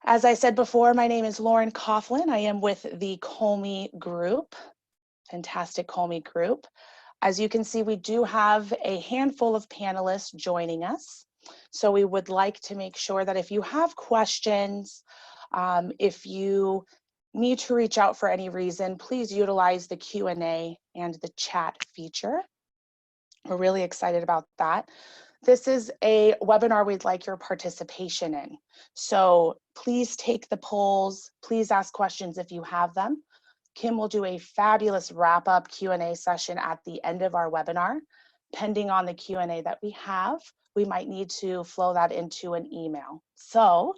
As I said before, my name is Lauren Coughlin. I am with the Kolme group, fantastic Kolme group. As you can see, we do have a handful of panelists joining us. So we would like to make sure that if you have questions, if you need to reach out for any reason, please utilize the Q&A and the chat feature. We're really excited about that. This is a webinar we'd like your participation in. So please take the polls, please ask questions if you have them. Kim will do a fabulous wrap-up Q&A session at the end of our webinar. Pending on the Q&A that we have, we might need to flow that into an email. So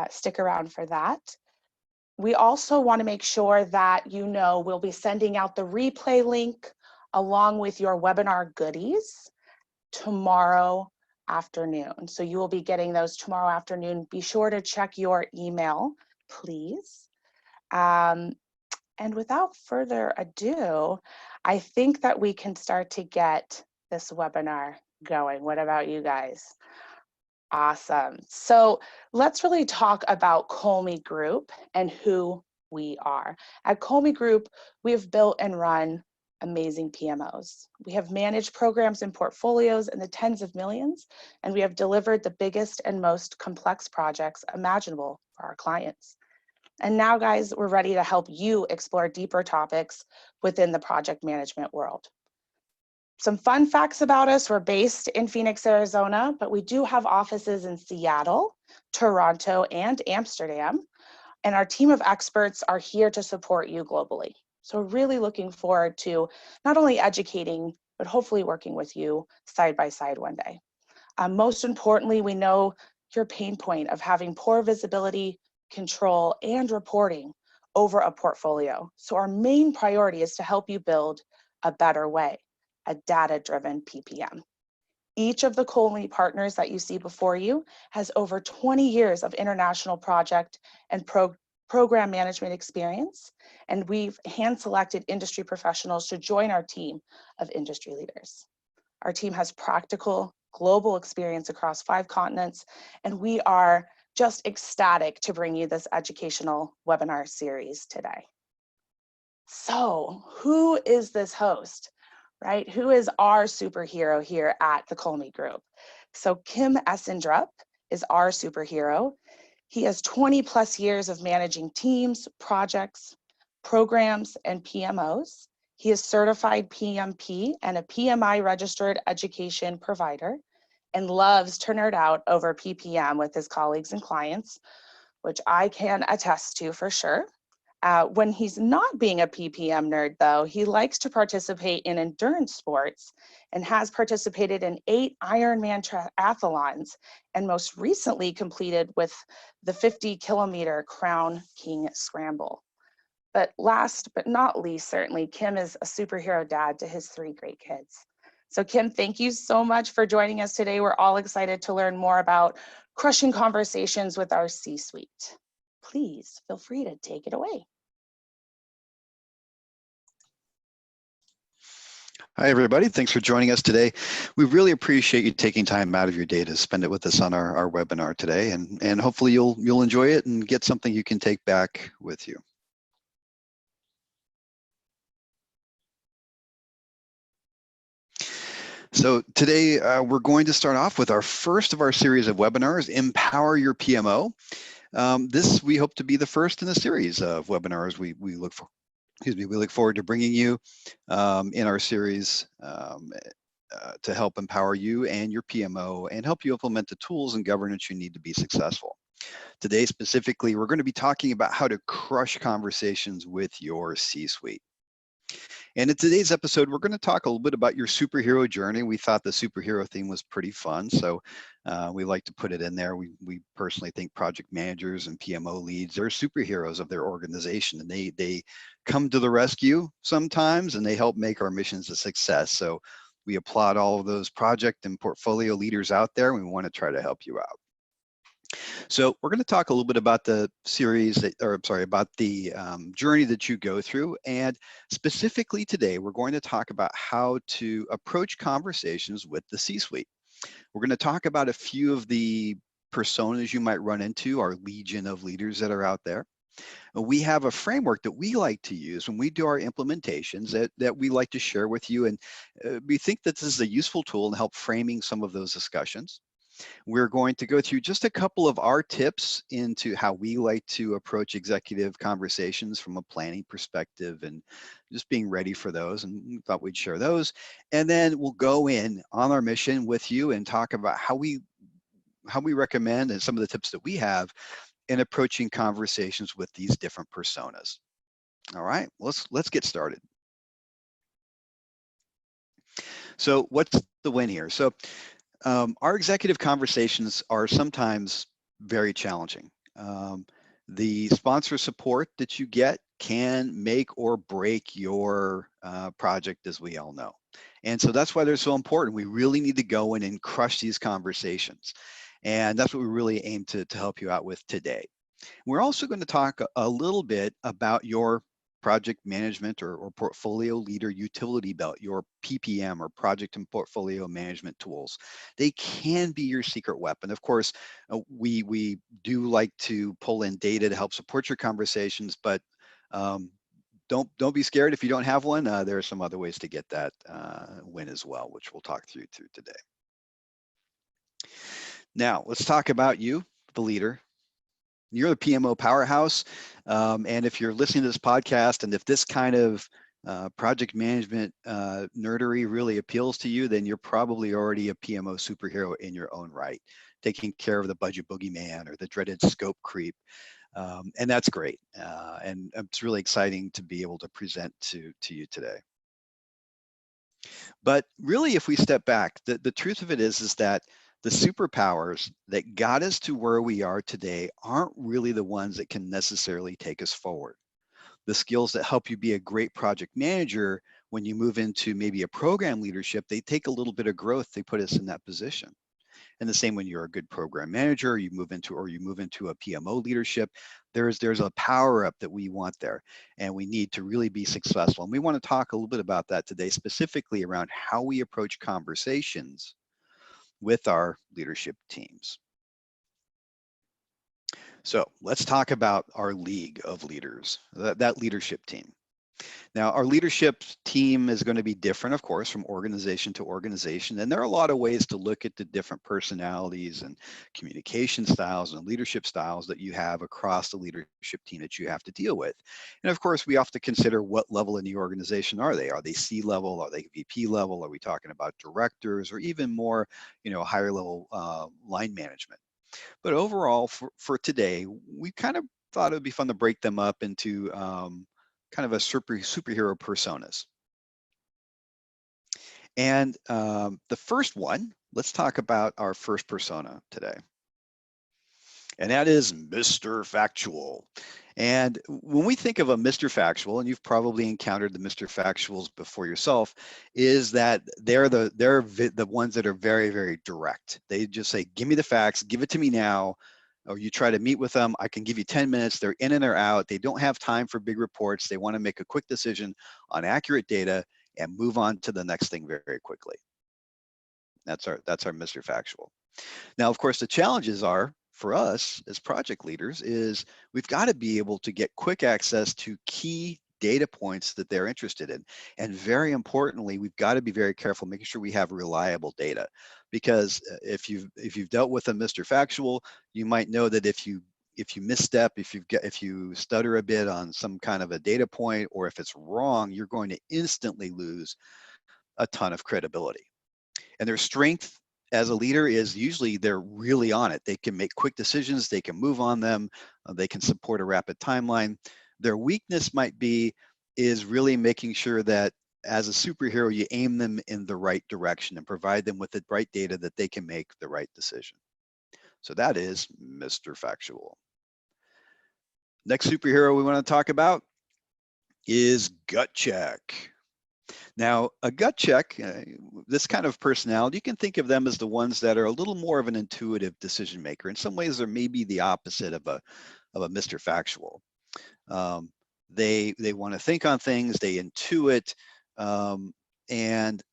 stick around for that. We also want to make sure that you know we'll be sending out the replay link along with your webinar goodies tomorrow afternoon. So you will be getting those tomorrow afternoon. Be sure to check your email, please. And without further ado, I think that we can start to get this webinar going. What about you guys? Awesome. So let's really talk about Kolme Group and who we are. At Kolme Group, we have built and run amazing PMOs. We have managed programs and portfolios in the tens of millions, and we have delivered the biggest and most complex projects imaginable for our clients. And now, guys, we're ready to help you explore deeper topics within the project management world. Some fun facts about us: we're based in Phoenix, Arizona, but we do have offices in Seattle, Toronto, and Amsterdam. And our team of experts are here to support you globally. So really looking forward to not only educating, but hopefully working with you side by side one day. Most importantly, we know your pain point of having poor visibility, control, and reporting over a portfolio. So our main priority is to help you build a better way, a data-driven PPM. Each of the Kolme partners that you see before you has over 20 years of international project and program management experience, and we've hand-selected industry professionals to join our team of industry leaders. Our team has practical global experience across 5 continents, and we are just ecstatic to bring you this educational webinar series today. So who is this host, right? Who is our superhero here at the Kolme Group? So Kim Essendrup is our superhero. He has 20+ years of managing teams, projects, programs, and PMOs. He is certified PMP and a PMI registered education provider, and loves to nerd out over PPM with his colleagues and clients, which I can attest to for sure. When he's not being a PPM nerd, though, he likes to participate in endurance sports and has participated in 8 Ironman triathlons, and most recently completed with the 50-kilometer Crown King Scramble. But last but not least, certainly, Kim is a superhero dad to his 3 great kids. So Kim, thank you so much for joining us today. We're all excited to learn more about crushing conversations with our C-suite. Please feel free to take it away. Hi, everybody. Thanks for joining us today. We really appreciate you taking time out of your day to spend it with us on our webinar today, and hopefully you'll enjoy it and get something you can take back with you. So today we're going to start off with our first of our series of webinars, Empower Your PMO. This we hope to be the first in a series of webinars we look for. We look forward to bringing you in our series to help empower you and your PMO and help you implement the tools and governance you need to be successful. Today specifically, we're going to be talking about how to crush conversations with your C-suite. And in today's episode, we're going to talk a little bit about your superhero journey. We thought the superhero theme was pretty fun, so we like to put it in there. We personally think project managers and PMO leads are superheroes of their organization, and they come to the rescue sometimes, and they help make our missions a success. So we applaud all of those project and portfolio leaders out there, and we want to try to help you out. So we're going to talk a little bit about the series, about the journey that you go through. And specifically today, we're going to talk about how to approach conversations with the C-suite. We're going to talk about a few of the personas you might run into, our legion of leaders that are out there. We have a framework that we like to use when we do our implementations that we like to share with you. And we think that this is a useful tool in help framing some of those discussions. We're going to go through just a couple of our tips into how we like to approach executive conversations from a planning perspective and just being ready for those. And we thought we'd share those. And then we'll go in on our mission with you and talk about how we recommend and some of the tips that we have in approaching conversations with these different personas. All right, let's get started. So what's the win here? So our executive conversations are sometimes very challenging. The sponsor support that you get can make or break your project, as we all know. And so that's why they're so important. We really need to go in and crush these conversations. And that's what we really aim to help you out with today. We're also going to talk a little bit about your project management or portfolio leader utility belt, your PPM or project and portfolio management tools. They can be your secret weapon. Of course, we do like to pull in data to help support your conversations, but don't be scared if you don't have one. There are some other ways to get that win as well, which we'll talk through today. Now, let's talk about you, the leader. You're the PMO powerhouse, and if you're listening to this podcast, and if this kind of project management nerdery really appeals to you, then you're probably already a PMO superhero in your own right, taking care of the budget boogeyman or the dreaded scope creep, and that's great. And it's really exciting to be able to present to you today. But really, if we step back, the truth of it is that the superpowers that got us to where we are today aren't really the ones that can necessarily take us forward. The skills that help you be a great project manager when you move into maybe a program leadership, they take a little bit of growth, they put us in that position. And the same when you're a good program manager, you move into a PMO leadership, there's a power up that we want there, and we need to really be successful. And we want to talk a little bit about that today, specifically around how we approach conversations with our leadership teams. So let's talk about our league of leaders, that leadership team. Now, our leadership team is going to be different, of course, from organization to organization. And there are a lot of ways to look at the different personalities and communication styles and leadership styles that you have across the leadership team that you have to deal with. And of course, we have to consider what level in the organization are they? Are they C-level? Are they VP level? Are we talking about directors or even more, higher level line management? But overall, for today, we kind of thought it would be fun to break them up into kind of a superhero personas. And the first one, let's talk about our first persona today. And that is Mr. Factual. And when we think of a Mr. Factual, and you've probably encountered the Mr. Factuals before yourself, is that they're the ones that are very, very direct. They just say, give me the facts, give it to me now. Or you try to meet with them, I can give you 10 minutes, they're in and they're out. They don't have time for big reports. They want to make a quick decision on accurate data and move on to the next thing very quickly. That's our Mr. Factual. Now, of course, the challenges are for us as project leaders is we've got to be able to get quick access to key data points that they're interested in. And very importantly, we've got to be very careful making sure we have reliable data, because if you've dealt with a Mr. Factual, you might know that if you misstep, if you stutter a bit on some kind of a data point, or if it's wrong, you're going to instantly lose a ton of credibility. And their strength as a leader is usually they're really on it. They can make quick decisions, they can move on them, they can support a rapid timeline. Their weakness is really making sure that as a superhero, you aim them in the right direction and provide them with the right data that they can make the right decision. So that is Mr. Factual. Next superhero we want to talk about is Gut Check. Now, a gut check, this kind of personality, you can think of them as the ones that are a little more of an intuitive decision maker. In some ways, they're maybe the opposite of a Mr. Factual. They want to think on things, they intuit, and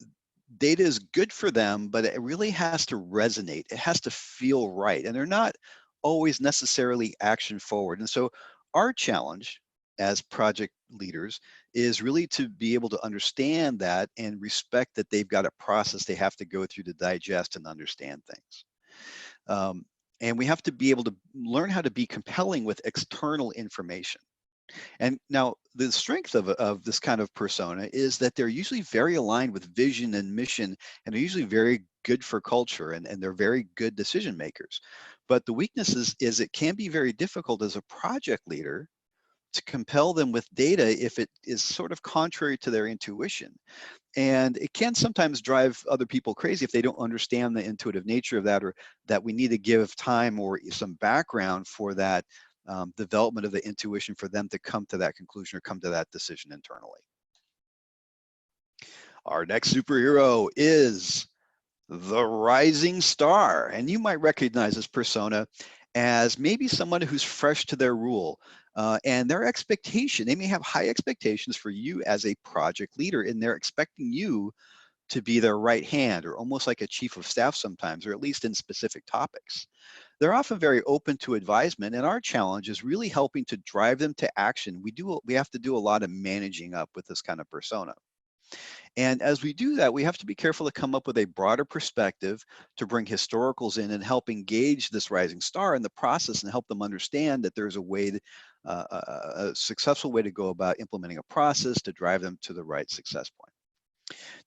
data is good for them, but it really has to resonate. It has to feel right. And they're not always necessarily action forward. And so our challenge as project leaders is really to be able to understand that and respect that they've got a process they have to go through to digest and understand things. And we have to be able to learn how to be compelling with external information. And now the strength of this kind of persona is that they're usually very aligned with vision and mission, and they're usually very good for culture, and they're very good decision makers. But the weakness is it can be very difficult as a project leader to compel them with data if it is sort of contrary to their intuition. And it can sometimes drive other people crazy if they don't understand the intuitive nature of that, or that we need to give time or some background for that development of the intuition for them to come to that conclusion or come to that decision internally. Our next superhero is the rising star. And you might recognize this persona as maybe someone who's fresh to their role. And their expectation, they may have high expectations for you as a project leader, and they're expecting you to be their right hand, or almost like a chief of staff sometimes, or at least in specific topics. They're often very open to advisement, and our challenge is really helping to drive them to action. We have to do a lot of managing up with this kind of persona. And as we do that, we have to be careful to come up with a broader perspective to bring historicals in and help engage this rising star in the process and help them understand that there's a way to, a successful way to go about implementing a process to drive them to the right success point.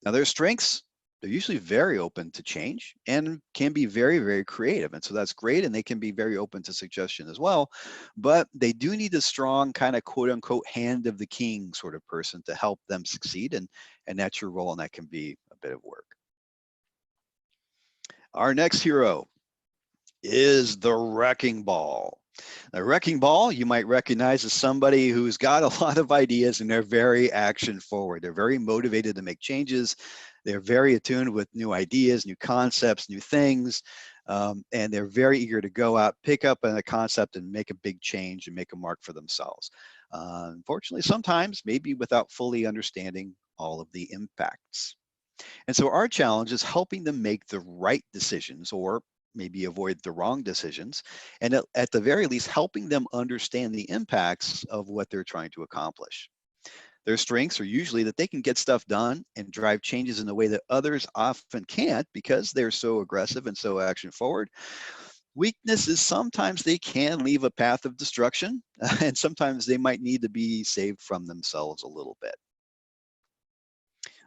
Now, their strengths, they're usually very open to change and can be very, very creative. And so that's great. And they can be very open to suggestion as well. But they do need a strong kind of quote unquote hand of the king sort of person to help them succeed. And that's your role. And that can be a bit of work. Our next hero is the wrecking ball. The wrecking ball, you might recognize as somebody who's got a lot of ideas and they're very action forward. They're very motivated to make changes. They're very attuned with new ideas, new concepts, new things. And they're very eager to go out, pick up a concept and make a big change and make a mark for themselves. Unfortunately, sometimes maybe without fully understanding all of the impacts. And so our challenge is helping them make the right decisions, or maybe avoid the wrong decisions, and at the very least, helping them understand the impacts of what they're trying to accomplish. Their strengths are usually that they can get stuff done and drive changes in a way that others often can't because they're so aggressive and so action forward. Weakness is sometimes they can leave a path of destruction, and sometimes they might need to be saved from themselves a little bit.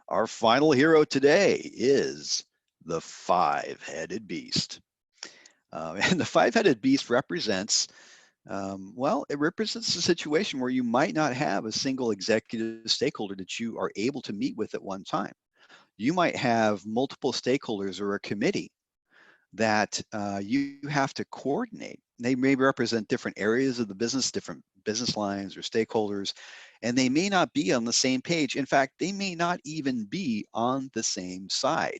Our final hero today is the five-headed beast. And the five-headed beast represents, well, it represents a situation where you might not have a single executive stakeholder that you are able to meet with at one time. You might have multiple stakeholders or a committee that you have to coordinate. They may represent different areas of the business, different business lines or stakeholders, and they may not be on the same page. In fact, they may not even be on the same side.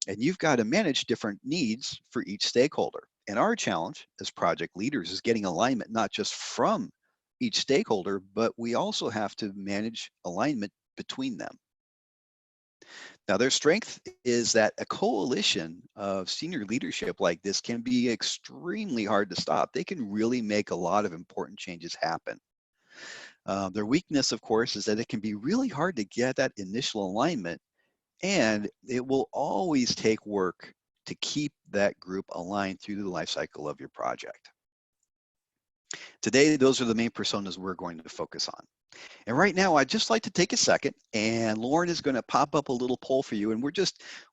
And you've got to manage different needs for each stakeholder. And our challenge as project leaders is getting alignment, not just from each stakeholder, but we also have to manage alignment between them. Now, their strength is that a coalition of senior leadership like this can be extremely hard to stop. They can really make a lot of important changes happen. Their weakness, of course, is that it can be really hard to get that initial alignment, and it will always take work to keep that group aligned through the life cycle of your project. Today, those are the main personas we're going to focus on. And right now, I'd just like to take a second, and Lauren is going to pop up a little poll for you. And we're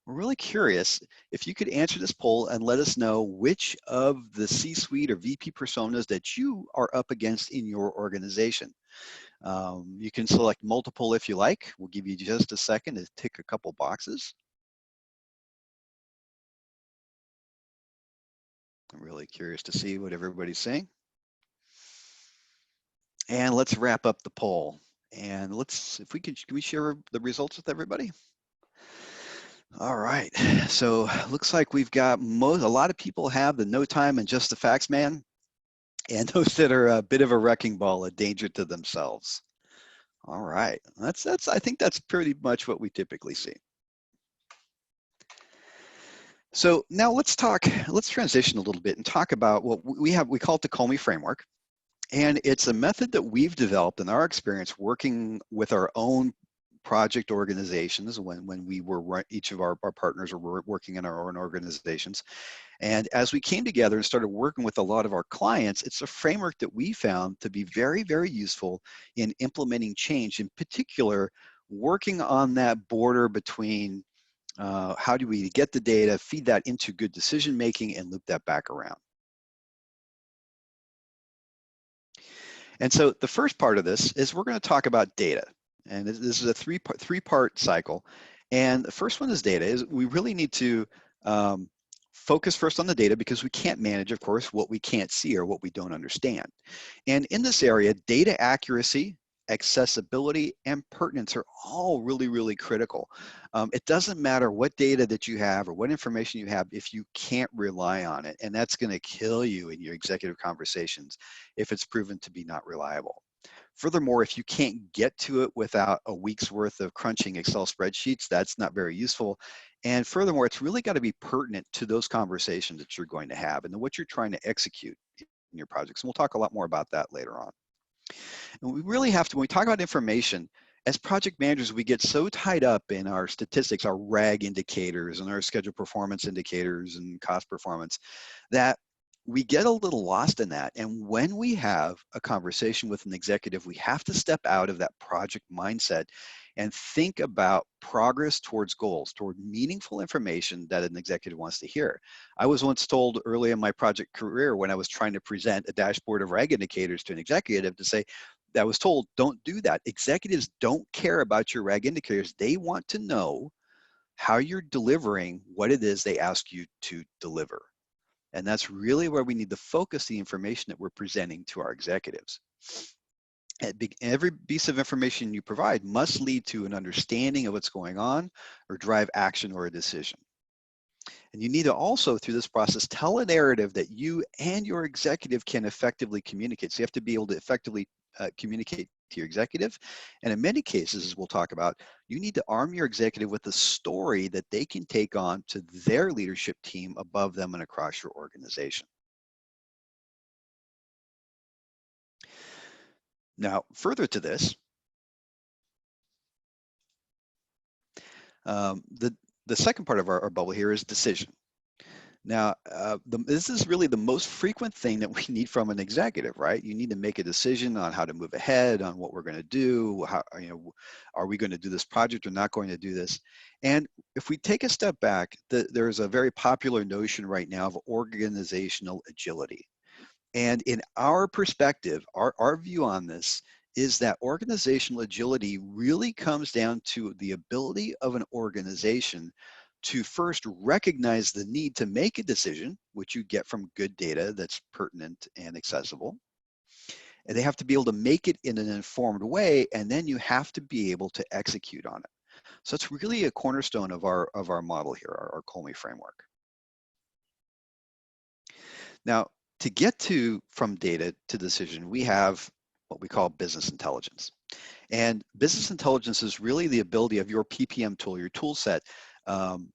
really curious if you could answer this poll and let us know which of the C-suite or VP personas that you are up against in your organization. You can select multiple if you like. We'll give you just a second to tick a couple boxes. I'm really curious to see what everybody's saying. And let's wrap up the poll. And let's, if we can we share the results with everybody? All right, so looks like we've got a lot of people have the no time and just the facts man, and those that are a bit of a wrecking ball, a danger to themselves. All right, I think that's pretty much what we typically see. So now let's transition a little bit and talk about what we call it the Kolme framework. And it's a method that we've developed in our experience working with our own project organizations when we were, each of our partners were working in our own organizations. And as we came together and started working with a lot of our clients, it's a framework that we found to be very, very useful in implementing change, in particular, working on that border between how do we get the data, feed that into good decision making, and loop that back around. And so the first part of this is we're going to talk about data. And this is a three-part cycle. And the first one is data. Is we really need to focus first on the data because we can't manage, of course, what we can't see or what we don't understand. And in this area, data accuracy, accessibility, and pertinence are all really, really critical. It doesn't matter what data that you have or what information you have if you can't rely on it, and that's going to kill you in your executive conversations if it's proven to be not reliable. Furthermore, if you can't get to it without a week's worth of crunching Excel spreadsheets, that's not very useful. And furthermore, it's really got to be pertinent to those conversations that you're going to have and what you're trying to execute in your projects. And we'll talk a lot more about that later on. And we really have to, when we talk about information, as project managers, we get so tied up in our statistics, our RAG indicators and our schedule performance indicators and cost performance, that we get a little lost in that. And when we have a conversation with an executive, we have to step out of that project mindset and think about progress towards goals, toward meaningful information that an executive wants to hear. I was once told early in my project career when I was trying to present a dashboard of RAG indicators to an executive to say, I was told, don't do that. Executives don't care about your RAG indicators. They want to know how you're delivering what it is they ask you to deliver. And that's really where we need to focus the information that we're presenting to our executives. Every piece of information you provide must lead to an understanding of what's going on or drive action or a decision. And you need to also, through this process, tell a narrative that you and your executive can effectively communicate. So you have to be able to effectively communicate to your executive. And in many cases, as we'll talk about, you need to arm your executive with a story that they can take on to their leadership team above them and across your organization. Now, further to this, the second part of our bubble here is decision. Now, this is really the most frequent thing that we need from an executive, right? You need to make a decision on how to move ahead, on what we're going to do, how, are we going to do this project or not going to do this? And if we take a step back, there's a very popular notion right now of organizational agility. And in our perspective, our view on this is that organizational agility really comes down to the ability of an organization to first recognize the need to make a decision, which you get from good data that's pertinent and accessible. And they have to be able to make it in an informed way, and then you have to be able to execute on it. So it's really a cornerstone of our model here, our Kolme framework. Now, to get from data to decision, we have what we call business intelligence. And business intelligence is really the ability of your PPM tool, your tool set,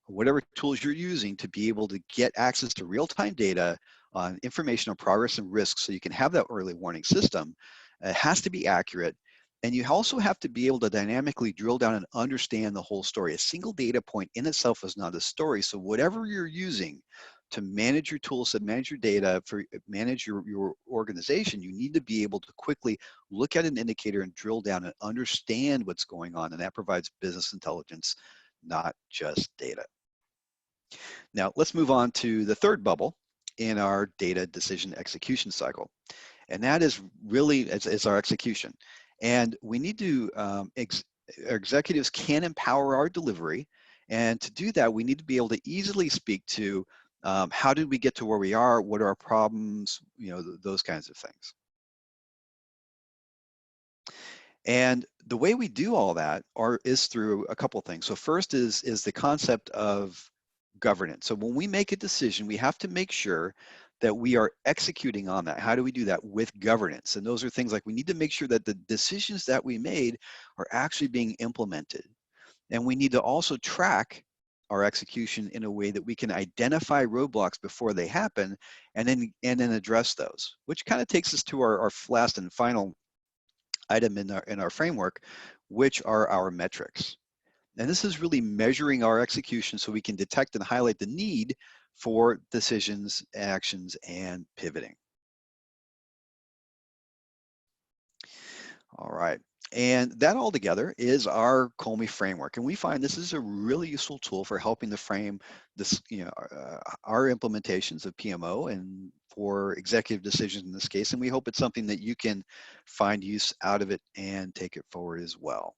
whatever tools you're using to be able to get access to real-time data on information on progress and risks so you can have that early warning system. It has to be accurate. And you also have to be able to dynamically drill down and understand the whole story. A single data point in itself is not a story. So whatever you're using to manage your tool set, manage your data, manage your organization, you need to be able to quickly look at an indicator and drill down and understand what's going on. And that provides business intelligence, not just data. Now, let's move on to the third bubble in our data decision execution cycle. And that is really, it's our execution. And we need to, our executives can empower our delivery. And to do that, we need to be able to easily speak to how did we get to where we are? What are our problems? Those kinds of things. And the way we do all that is through a couple things. So first is the concept of governance. So when we make a decision, we have to make sure that we are executing on that. How do we do that? With governance. And those are things like we need to make sure that the decisions that we made are actually being implemented. And we need to also track our execution in a way that we can identify roadblocks before they happen and then address those, which kind of takes us to our last and final item in our framework, which are our metrics. And this is really measuring our execution so we can detect and highlight the need for decisions, actions, and pivoting. All right. And that all together is our Kolme framework. And we find this is a really useful tool for helping to frame this, our implementations of PMO and for executive decisions in this case. And we hope it's something that you can find use out of it and take it forward as well.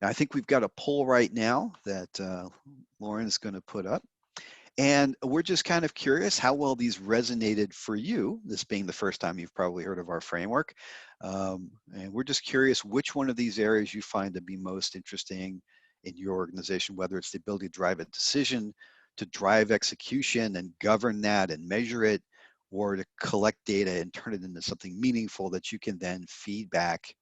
Now, I think we've got a poll right now that Lauren is going to put up. And we're just kind of curious how well these resonated for you, this being the first time you've probably heard of our framework. And we're just curious which one of these areas you find to be most interesting in your organization, whether it's the ability to drive a decision, to drive execution and govern that and measure it, or to collect data and turn it into something meaningful that you can then feed back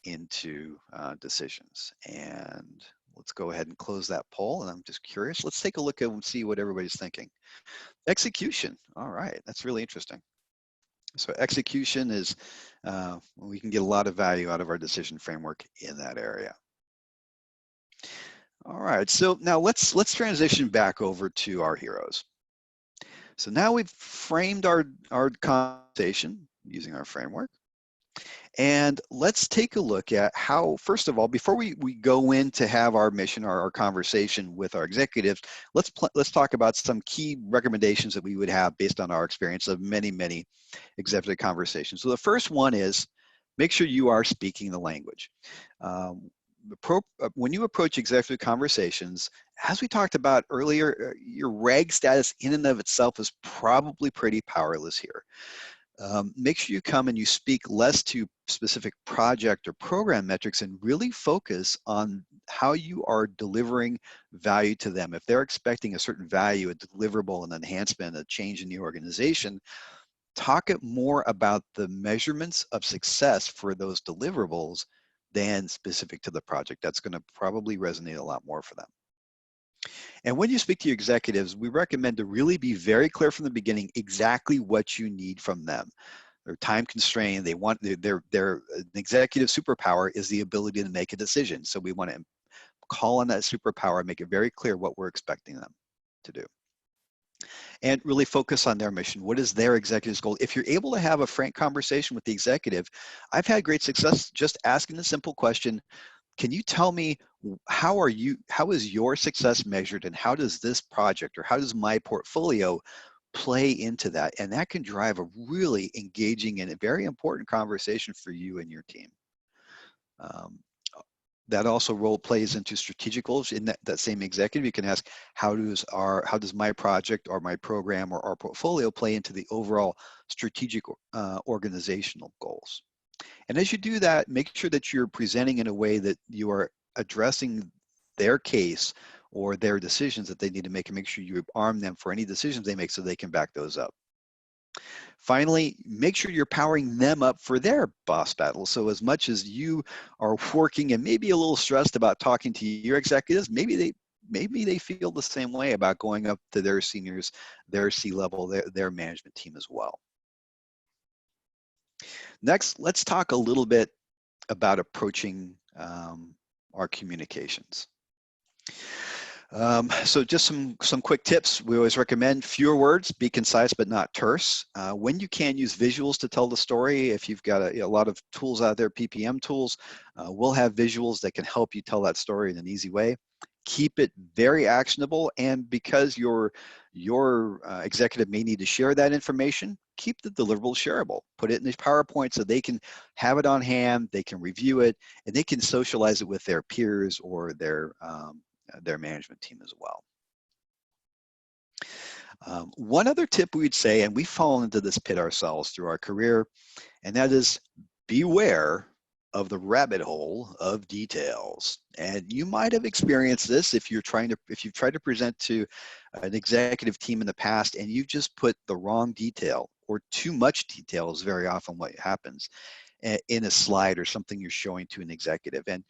into decisions. And let's go ahead and close that poll. And I'm just curious. Let's take a look at and see what everybody's thinking. Execution. All right, that's really interesting. So execution is, we can get a lot of value out of our decision framework in that area. All right, so now let's transition back over to our heroes. So now we've framed our conversation using our framework. And let's take a look at how, first of all, before we go in to have our mission or our conversation with our executives, let's talk about some key recommendations that we would have based on our experience of many executive conversations. So the first one is make sure you are speaking the language. When you approach executive conversations, as we talked about earlier, your reg status in and of itself is probably pretty powerless here. Make sure you come and you speak less to specific project or program metrics and really focus on how you are delivering value to them. If they're expecting a certain value, a deliverable, an enhancement, a change in the organization, talk more about the measurements of success for those deliverables than specific to the project. That's going to probably resonate a lot more for them. And when you speak to your executives, we recommend to really be very clear from the beginning exactly what you need from them. They're time constrained. They want their executive superpower is the ability to make a decision. So we want to call on that superpower and make it very clear what we're expecting them to do. And really focus on their mission. What is their executive's goal? If you're able to have a frank conversation with the executive, I've had great success just asking the simple question, can you tell me how is your success measured and how does this project or how does my portfolio play into that? And that can drive a really engaging and a very important conversation for you and your team. That also plays into strategic goals. In that same executive, you can ask, how does my project or my program or our portfolio play into the overall strategic organizational goals? And as you do that, make sure that you're presenting in a way that you are addressing their case or their decisions that they need to make, and make sure you arm them for any decisions they make so they can back those up. Finally, make sure you're powering them up for their boss battle. So as much as you are working and maybe a little stressed about talking to your executives, maybe they feel the same way about going up to their seniors, their C-level, their management team as well. Next, let's talk a little bit about approaching our communications. So just some quick tips. We always recommend fewer words, be concise but not terse. When you can, use visuals to tell the story. If you've got a lot of tools out there, PPM tools, we'll have visuals that can help you tell that story in an easy way. Keep it very actionable, and because your executive may need to share that information, keep the deliverable shareable. Put it in this PowerPoint so they can have it on hand, they can review it, and they can socialize it with their peers or their management team as well. One other tip we'd say, and we've fallen into this pit ourselves through our career, and that is beware of the rabbit hole of details. And you might have experienced this if you've tried to present to an executive team in the past and you've just put the wrong detail or too much detail is very often what happens. in a slide or something you're showing to an executive. And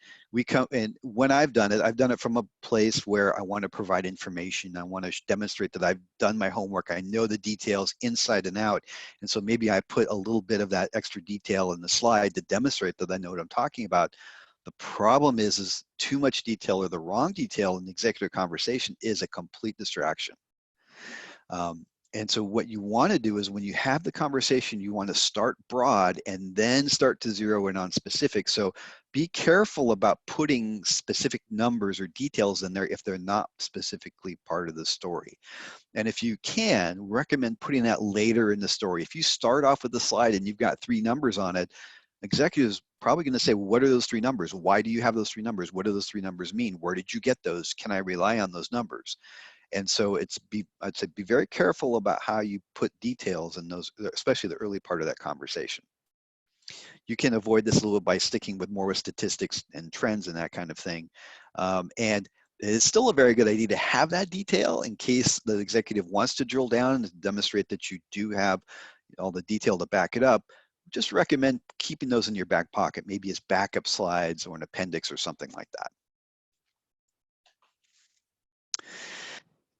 when I've done it from a place where I want to provide information. I want to demonstrate that I've done my homework. I know the details inside and out. And so maybe I put a little bit of that extra detail in the slide to demonstrate that I know what I'm talking about. The problem is too much detail or the wrong detail in the executive conversation is a complete distraction. And so what you want to do is when you have the conversation, you want to start broad and then start to zero in on specifics. So be careful about putting specific numbers or details in there if they're not specifically part of the story. And if you can, recommend putting that later in the story. If you start off with the slide and you've got 3 numbers on it, executives probably going to say, well, what are those 3 numbers? Why do you have those 3 numbers? What do those 3 numbers mean? Where did you get those? Can I rely on those numbers? And so I'd say be very careful about how you put details in those, especially the early part of that conversation. You can avoid this a little by sticking more with statistics and trends and that kind of thing. And it's still a very good idea to have that detail in case the executive wants to drill down and demonstrate that you do have all the detail to back it up. Just recommend keeping those in your back pocket, maybe as backup slides or an appendix or something like that.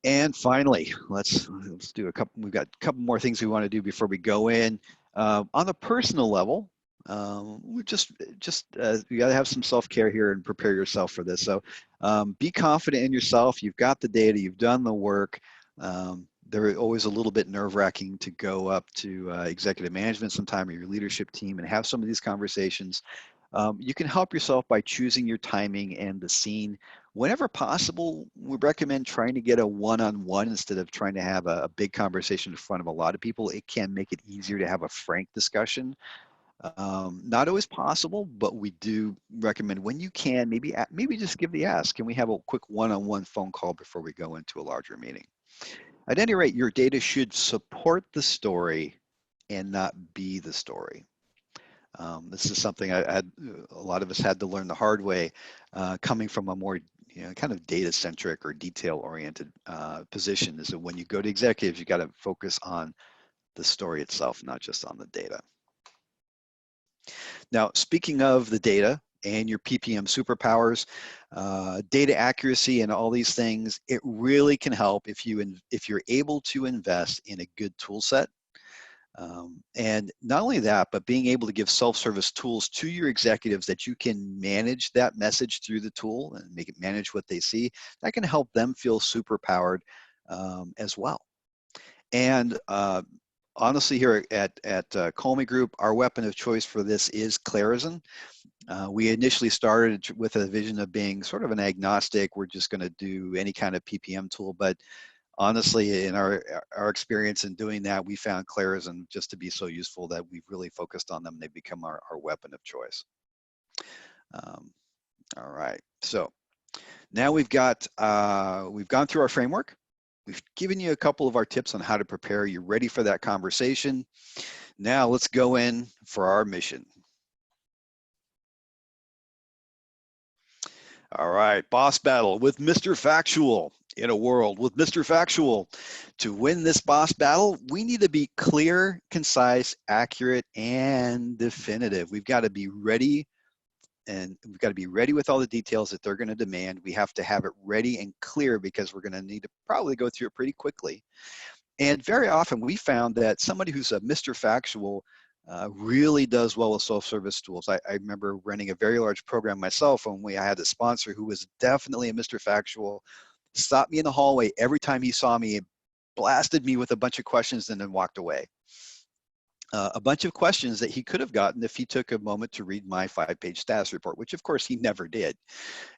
And finally, let's do a couple. We've got a couple more things we want to do before we go in. On the personal level, we just you got to have some self-care here and prepare yourself for this. So be confident in yourself. You've got the data. You've done the work. They're always a little bit nerve-wracking to go up to executive management sometime or your leadership team and have some of these conversations. You can help yourself by choosing your timing and the scene. Whenever possible, we recommend trying to get a one-on-one instead of trying to have a big conversation in front of a lot of people. It can make it easier to have a frank discussion. Not always possible, but we do recommend when you can, maybe just give the ask. Can we have a quick one-on-one phone call before we go into a larger meeting? At any rate, your data should support the story and not be the story. This is something a lot of us had to learn the hard way, coming from a more kind of data-centric or detail-oriented position. Is that when you go to executives, you got to focus on the story itself, not just on the data. Now, speaking of the data and your PPM superpowers, data accuracy and all these things, it really can help if you're able to invest in a good tool set. And not only that, but being able to give self-service tools to your executives that you can manage that message through the tool and make it manage what they see, that can help them feel superpowered as well. And honestly, here at Kolme Group, our weapon of choice for this is Clarizen. We initially started with a vision of being sort of an agnostic. We're just going to do any kind of PPM tool, but honestly, in our experience in doing that, we found Clarizen just to be so useful that we've really focused on them. They've become our weapon of choice. All right, so now we've gone through our framework. We've given you a couple of our tips on how to prepare. You're ready for that conversation. Now let's go in for our mission. All right, boss battle with Mr. Factual. In a world with Mr. Factual, to win this boss battle, we need to be clear, concise, accurate, and definitive. We've got to be ready, and we've got to be ready with all the details that they're going to demand. We have to have it ready and clear because we're going to need to probably go through it pretty quickly. And very often we found that somebody who's a Mr. Factual really does well with self-service tools. I remember running a very large program myself when I had a sponsor who was definitely a Mr. Factual, stopped me in the hallway every time he saw me, blasted me with a bunch of questions and then walked away. A bunch of questions that he could have gotten if he took a moment to read my 5-page status report, which of course he never did.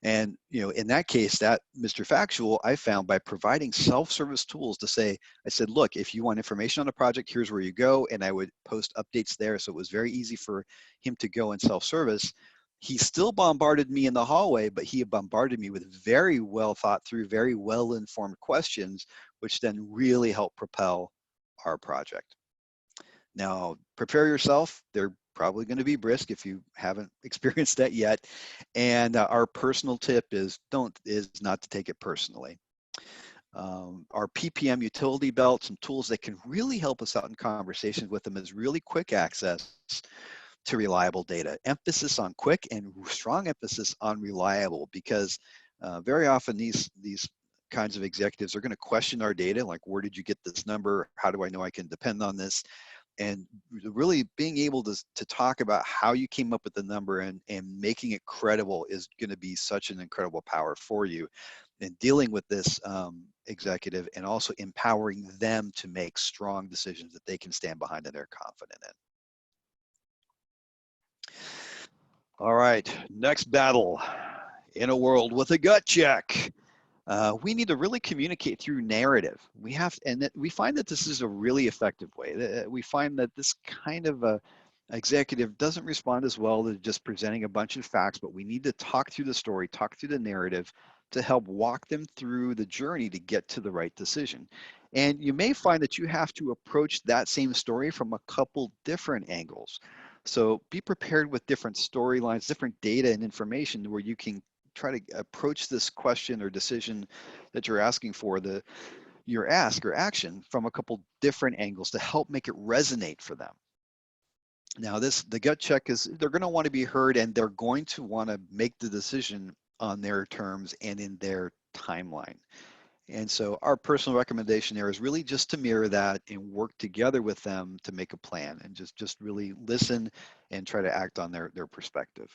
And in that case, that Mr. Factual, I found by providing self-service tools to say, I said, look, if you want information on a project, here's where you go. And I would post updates there. So it was very easy for him to go in self-service. He still bombarded me in the hallway, but he bombarded me with very well thought through, very well informed questions, which then really helped propel our project. Now, prepare yourself. They're probably going to be brisk if you haven't experienced that yet. And our personal tip is not to take it personally. Our PPM utility belt, some tools that can really help us out in conversations with them, is really quick access. to reliable data. Emphasis on quick and strong emphasis on reliable, because very often these kinds of executives are going to question our data, like, where did you get this number? How do I know I can depend on this? And really being able to talk about how you came up with the number and making it credible is going to be such an incredible power for you in dealing with this executive, and also empowering them to make strong decisions that they can stand behind and they're confident in. All right, next battle. In a world with a gut check, we need to really communicate through narrative. We find that this is a really effective way. We find that this kind of executive doesn't respond as well to just presenting a bunch of facts, but we need to talk through the story, talk through the narrative to help walk them through the journey to get to the right decision. And you may find that you have to approach that same story from a couple different angles. So be prepared with different storylines, different data and information where you can try to approach this question or decision that you're asking for, your ask or action, from a couple different angles to help make it resonate for them. Now the gut check is, they're going to want to be heard, and they're going to want to make the decision on their terms and in their timeline. And so our personal recommendation there is really just to mirror that and work together with them to make a plan, and just really listen and try to act on their perspective.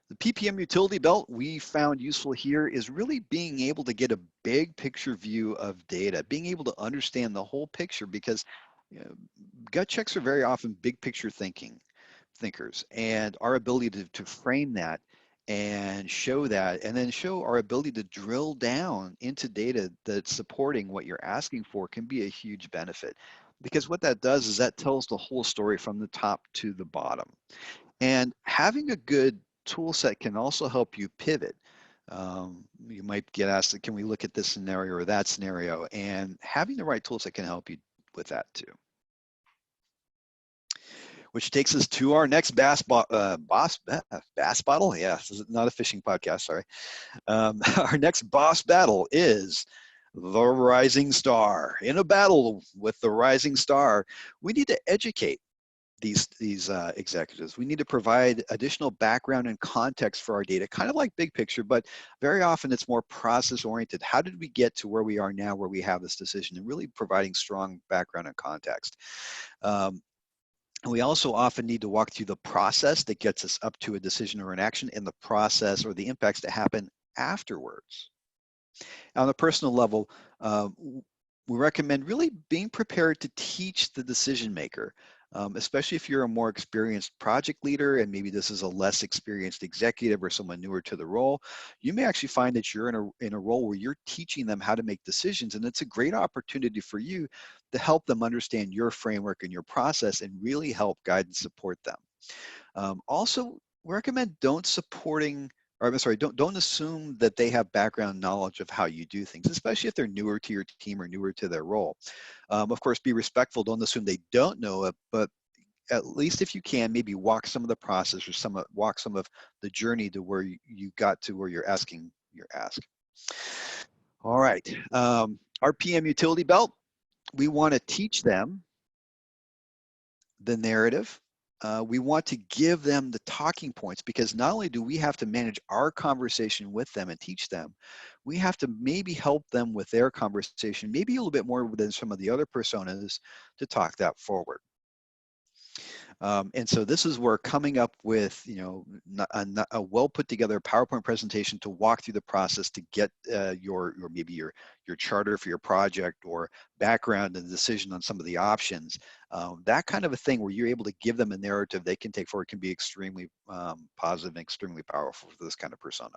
The PPM utility belt we found useful here is really being able to get a big picture view of data, being able to understand the whole picture, because gut checks are very often big picture thinkers, and our ability to frame that and show that, and then show our ability to drill down into data that's supporting what you're asking for, can be a huge benefit. Because what that does is that tells the whole story from the top to the bottom. And having a good tool set can also help you pivot. You might get asked, can we look at this scenario or that scenario? And having the right tool set can help you with that too. Which takes us to our next bass bottle. Yeah, this is not a fishing podcast, sorry. Our next boss battle is the rising star. In a battle with the rising star, we need to educate these executives. We need to provide additional background and context for our data, kind of like big picture, but very often it's more process oriented. How did we get to where we are now, where we have this decision, and really providing strong background and context. And we also often need to walk through the process that gets us up to a decision or an action, and the process or the impacts that happen afterwards. On a personal level, we recommend really being prepared to teach the decision maker, especially if you're a more experienced project leader and maybe this is a less experienced executive or someone newer to the role. You may actually find that you're in a role where you're teaching them how to make decisions, and it's a great opportunity for you to help them understand your framework and your process and really help guide and support them. Also, we recommend don't assume that they have background knowledge of how you do things, especially if they're newer to your team or newer to their role. Of course, be respectful. Don't assume they don't know it, but at least if you can, maybe walk some of the process or walk some of the journey to where you got to where you're asking your ask. All right, our PM utility belt, we want to teach them the narrative. We want to give them the talking points, because not only do we have to manage our conversation with them and teach them, we have to maybe help them with their conversation, maybe a little bit more than some of the other personas, to talk that forward. And so this is where coming up with, a well put together PowerPoint presentation to walk through the process to get your charter for your project, or background and decision on some of the options. That kind of a thing where you're able to give them a narrative they can take forward can be extremely positive and extremely powerful for this kind of persona.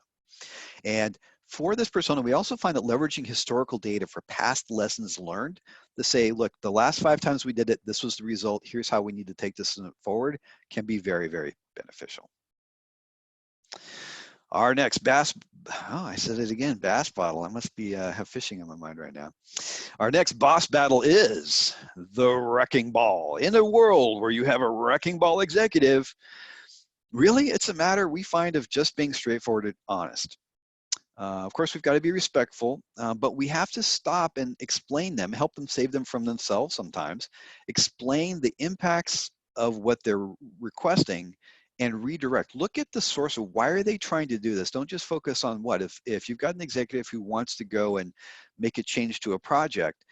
And for this persona, we also find that leveraging historical data for past lessons learned to say, look, the last 5 times we did it, this was the result, here's how we need to take this forward, can be very, very beneficial. Our next I said it again, bass bottle. I must be have fishing on my mind right now. Our next boss battle is the wrecking ball. In a world where you have a wrecking ball executive, really it's a matter, we find, of just being straightforward and honest. Of course, we've got to be respectful, but we have to stop and explain them, help them save them from themselves sometimes, explain the impacts of what they're requesting and redirect. Look at the source of why are they trying to do this. Don't just focus on what. If you've got an executive who wants to go and make a change to a project,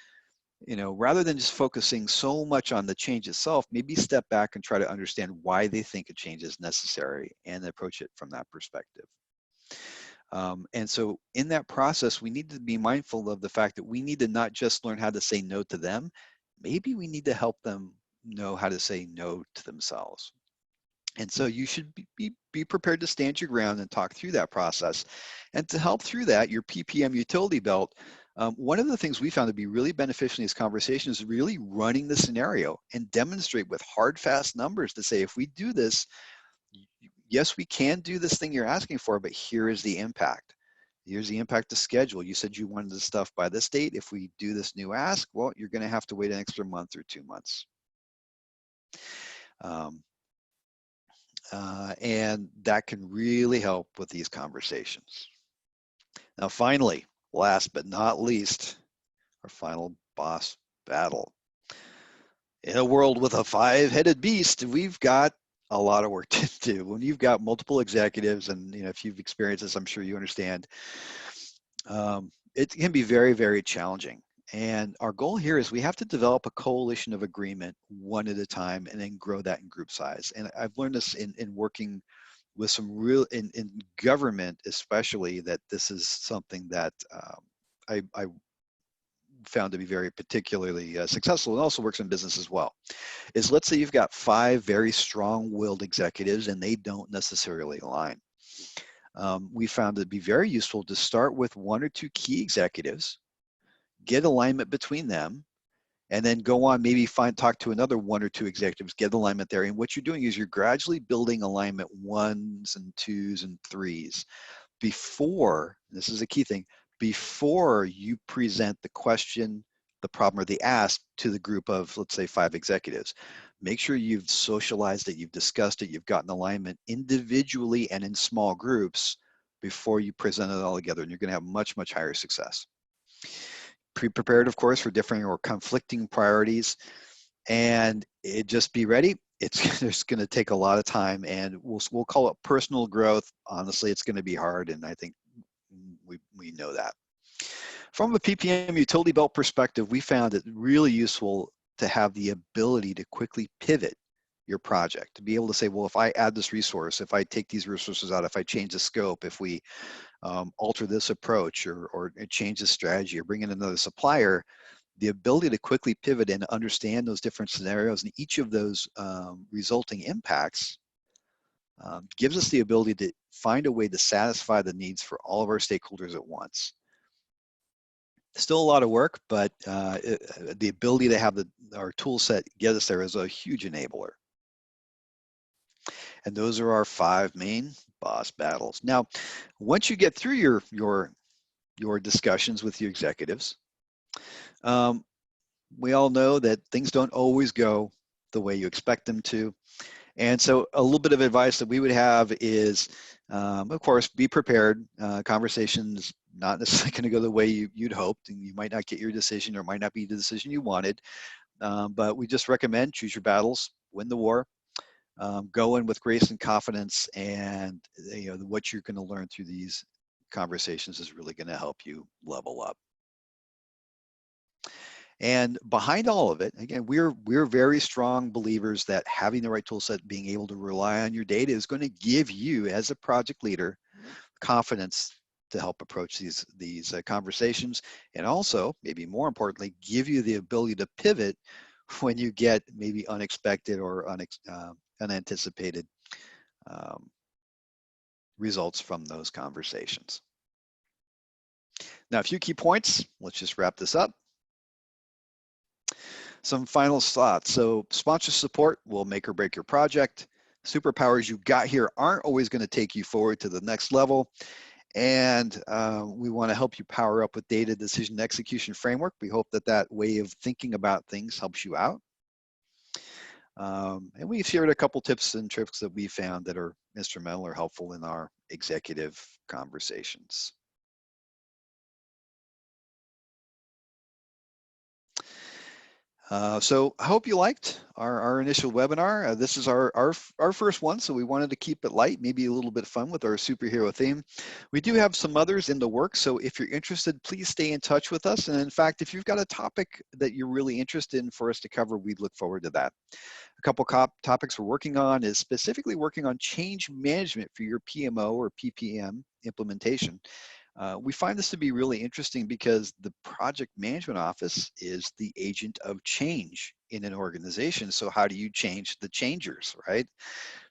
you know, rather than just focusing so much on the change itself, maybe step back and try to understand why they think a change is necessary and approach it from that perspective. And so in that process, we need to be mindful of the fact that we need to not just learn how to say no to them, maybe we need to help them know how to say no to themselves. And so you should be prepared to stand your ground and talk through that process. And to help through that, your PPM utility belt, one of the things we found to be really beneficial in these conversations is really running the scenario and demonstrate with hard, fast numbers to say, if we do this, yes, we can do this thing you're asking for, but here is the impact. Here's the impact to schedule. You said you wanted this stuff by this date. If we do this new ask, well, you're going to have to wait an extra month or 2 months. And that can really help with these conversations. Now, finally, last but not least, our final boss battle. In a world with a 5-headed beast, we've got a lot of work to do. When you've got multiple executives, and you know, if you've experienced this, I'm sure you understand, it can be very, very challenging. And our goal here is we have to develop a coalition of agreement one at a time and then grow that in group size. And I've learned this in working with some real, in government especially, that this is something that I found to be very particularly successful, and also works in business as well. Is, let's say you've got 5 very strong-willed executives and they don't necessarily align. We found it to be very useful to start with 1 or 2 key executives, get alignment between them, and then go on, maybe talk to another 1 or 2 executives, get alignment there. And what you're doing is you're gradually building alignment 1s and 2s and 3s before, this is a key thing, before you present the question, the problem, or the ask to the group of, let's say, 5 executives. Make sure you've socialized it, you've discussed it, you've gotten alignment individually and in small groups before you present it all together, and you're going to have much, much higher success. Pre-prepared, of course, for differing or conflicting priorities, and just be ready. It's going to take a lot of time, and we'll call it personal growth. Honestly, it's going to be hard, and I think we know that. From a PPM utility belt perspective, we found it really useful to have the ability to quickly pivot your project, to be able to say, well, if I add this resource, if I take these resources out, if I change the scope, if we alter this approach or change the strategy or bring in another supplier, the ability to quickly pivot and understand those different scenarios and each of those resulting impacts gives us the ability to find a way to satisfy the needs for all of our stakeholders at once. Still a lot of work, but the ability to have our tool set get us there is a huge enabler. And those are our 5 main boss battles. Now, once you get through your discussions with your executives, we all know that things don't always go the way you expect them to. And so a little bit of advice that we would have is, of course, be prepared. Conversations not necessarily going to go the way you'd hoped, and you might not get your decision or might not be the decision you wanted. But we just recommend choose your battles, win the war, go in with grace and confidence, and you know what you're going to learn through these conversations is really going to help you level up. And behind all of it, again, we're very strong believers that having the right tool set, being able to rely on your data is going to give you, as a project leader, confidence to help approach these conversations, and also, maybe more importantly, give you the ability to pivot when you get maybe unexpected or unanticipated results from those conversations. Now, a few key points. Let's just wrap this up. Some final thoughts. So sponsor support will make or break your project. Superpowers you got here aren't always going to take you forward to the next level. And we want to help you power up with data decision execution framework. We hope that way of thinking about things helps you out. And we've shared a couple tips and tricks that we found that are instrumental or helpful in our executive conversations. So I hope you liked our initial webinar. This is our first one, so we wanted to keep it light, maybe a little bit fun with our superhero theme. We do have some others in the works, so if you're interested, please stay in touch with us. And in fact, if you've got a topic that you're really interested in for us to cover, we'd look forward to that. A couple topics we're working on is specifically working on change management for your PMO or PPM implementation. We find this to be really interesting because the project management office is the agent of change in an organization. So how do you change the changers, right?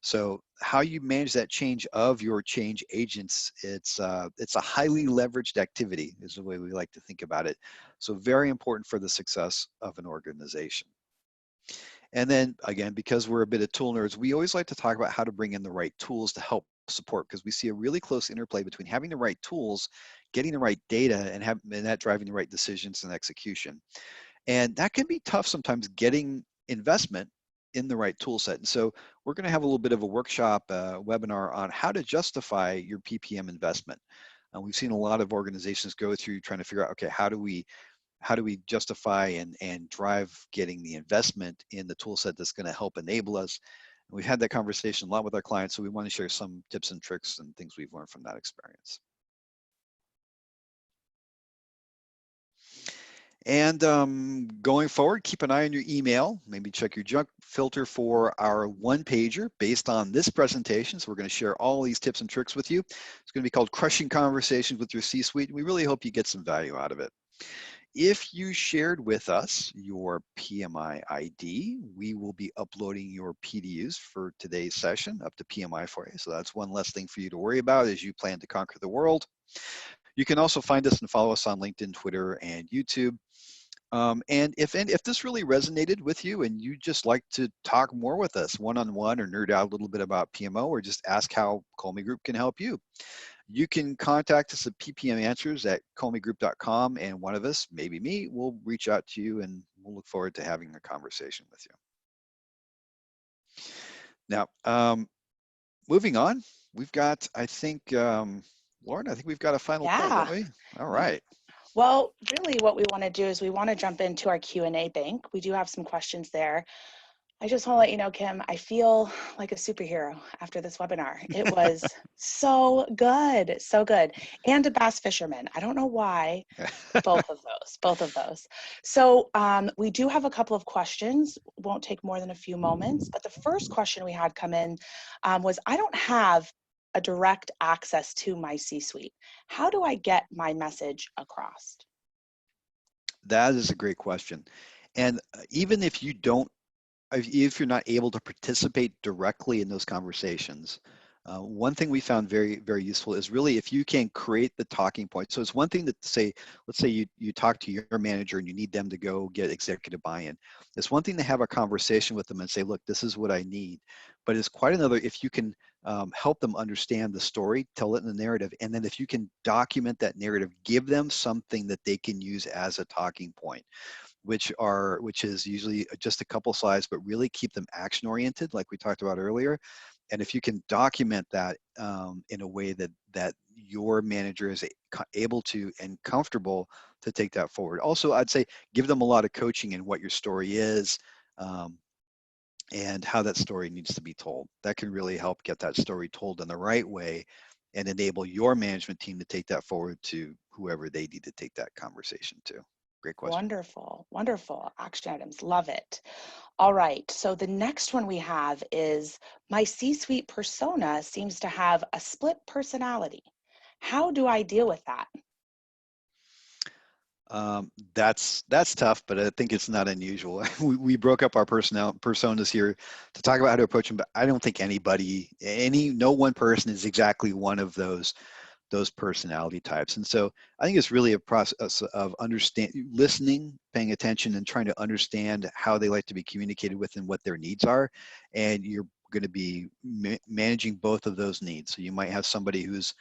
So how you manage that change of your change agents, it's a highly leveraged activity is the way we like to think about it. So very important for the success of an organization. And then again, because we're a bit of tool nerds, we always like to talk about how to bring in the right tools to help support, because we see a really close interplay between having the right tools, getting the right data, and that driving the right decisions and execution. And that can be tough sometimes, getting investment in the right tool set. And so we're going to have a little bit of a workshop webinar on how to justify your PPM investment. We've seen a lot of organizations go through trying to figure out, okay, how do we justify and drive getting the investment in the tool set that's going to help enable us. And we've had that conversation a lot with our clients, so we want to share some tips and tricks and things we've learned from that experience. And going forward, keep an eye on your email. Maybe check your junk filter for our one-pager based on this presentation. So we're going to share all these tips and tricks with you. It's going to be called Crushing Conversations with Your C-Suite, and we really hope you get some value out of it. If you shared with us your PMI ID, we will be uploading your PDUs for today's session up to PMI for you. So that's one less thing for you to worry about as you plan to conquer the world. You can also find us and follow us on LinkedIn, Twitter, and YouTube. And if this really resonated with you and you just like to talk more with us one-on-one or nerd out a little bit about PMO or just ask how Kolme Group can help you, you can contact us at ppmanswers@kolmegroup.com, and one of us, maybe me, will reach out to you and we'll look forward to having a conversation with you. Now, moving on, we've got, I think, Lauren, I think we've got a final point, don't we? All right. Well, really what we want to do is we want to jump into our Q&A bank. We do have some questions there. I just want to let you know, Kim, I feel like a superhero after this webinar. It was so good, so good. And a bass fisherman. I don't know why, both of those. So we do have a couple of questions. Won't take more than a few moments. But the first question we had come in was, I don't have a direct access to my C-suite. How do I get my message across? That is a great question. And even if you don't, if you're not able to participate directly in those conversations, one thing we found very, very useful is really if you can create the talking points. So it's one thing to say, let's say you talk to your manager and you need them to go get executive buy-in. It's one thing to have a conversation with them and say, look, this is what I need. But it's quite another if you can help them understand the story, tell it in the narrative, and then if you can document that narrative, give them something that they can use as a talking point, which is usually just a couple slides, but really keep them action oriented, like we talked about earlier. And if you can document that in a way that your manager is able to and comfortable to take that forward. Also, I'd say give them a lot of coaching in what your story is and how that story needs to be told. That can really help get that story told in the right way and enable your management team to take that forward to whoever they need to take that conversation to. Great question. Wonderful, wonderful. Action items, love it. All right, so the next one we have is, my C-suite persona seems to have a split personality. How do I deal with that? That's tough, but I think it's not unusual. We broke up our personas here to talk about how to approach them, but I don't think no one person is exactly one of those personality types. And so I think it's really a process of listening, paying attention, and trying to understand how they like to be communicated with and what their needs are. And you're going to be managing both of those needs. So you might have somebody who's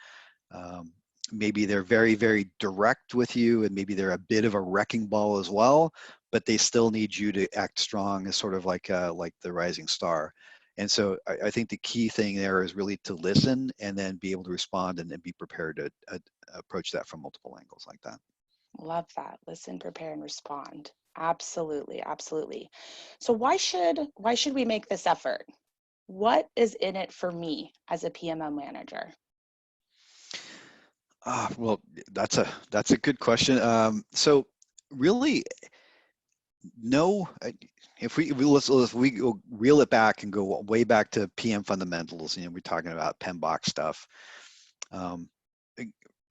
maybe they're very, very direct with you, and maybe they're a bit of a wrecking ball as well, but they still need you to act strong as sort of like the rising star. And so I think the key thing there is really to listen and then be able to respond and be prepared to approach that from multiple angles like that. Love that. Listen, prepare, and respond. Absolutely, absolutely. So why should we make this effort? What is in it for me as a PMO manager? Well, that's a good question. So really, no. If we go reel it back and go way back to PM fundamentals, we're talking about PMBOK stuff. Um,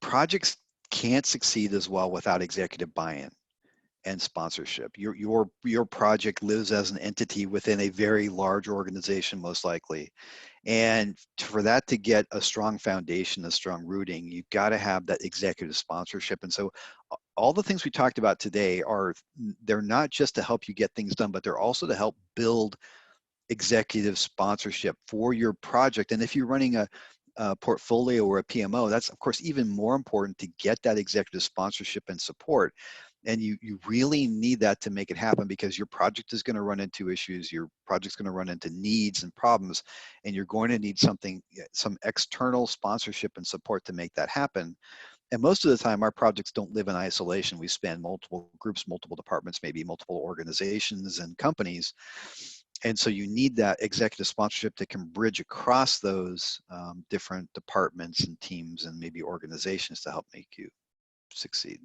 Projects can't succeed as well without executive buy-in and sponsorship. Your project lives as an entity within a very large organization, most likely. And for that to get a strong foundation, a strong rooting, you've got to have that executive sponsorship. And so all the things we talked about today they're not just to help you get things done, but they're also to help build executive sponsorship for your project. And if you're running a portfolio or a PMO, that's of course even more important to get that executive sponsorship and support. And you really need that to make it happen, because your project is going to run into issues, your project's going to run into needs and problems, and you're going to need some external sponsorship and support to make that happen. And most of the time, our projects don't live in isolation. We span multiple groups, multiple departments, maybe multiple organizations and companies. And so you need that executive sponsorship that can bridge across those different departments and teams and maybe organizations to help make you succeed.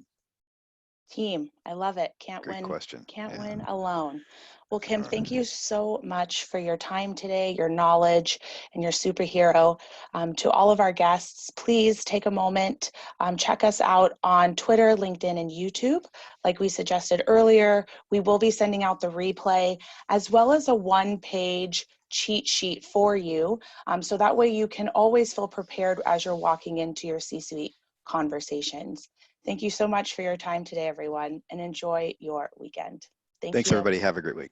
Team, I love it. Great question. Can't Yeah. win alone. Well, Kim, All thank right. you so much for your time today, your knowledge, and your superhero. To all of our guests, please take a moment, check us out on Twitter, LinkedIn, and YouTube. Like we suggested earlier, we will be sending out the replay as well as a one-page cheat sheet for you. So that way you can always feel prepared as you're walking into your C-suite conversations. Thank you so much for your time today, everyone, and enjoy your weekend. Thank Thanks, you. everybody. Have a great week.